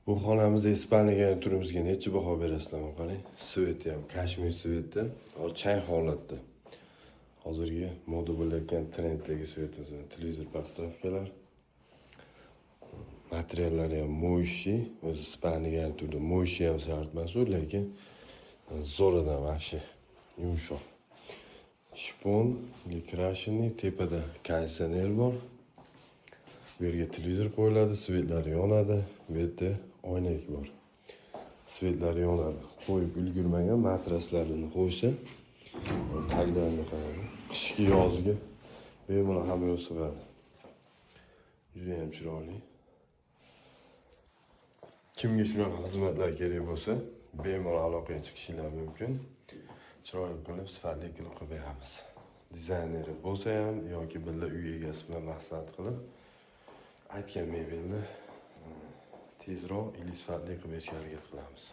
Bu xonamizda Ispaniyaga turimizga necha baho berasizlar qarang. Sveti ham kashmir sveti, chang holatda. Hozirgi moda bo'layotgan trenddagi svetimizni televizor podstavkalar. Materiallari ham mo'yshi, o'zi Ispaniyaga turdi. Mo'yshi ham shart emas, lekin zo'radan vashi yumshoq. Shpon, krashinni tepada konditsioner bor. Bu yerga televizor qo'yiladi, svetlari yonadi, bu yerda oynak bor. Svetlari yonadi. Qo'yib ulgurmagan matraslarini qo'ysa, taglarini qarang. Qishki yozgi bemalol hamma sig'adi. Juda ham chiroyli. Kimga shunaqa xizmatlar kerak bo'lsa, bemalol aloqaga chiqishingiz mumkin. Chiroyli qilib, sifatli qilib beramiz. Dizayneri bo'lsa ham yoki birga uy egasi bilan maslahat qilib, aytgan mebelni tezroq, sifatli qilib berishga harakat qilamiz.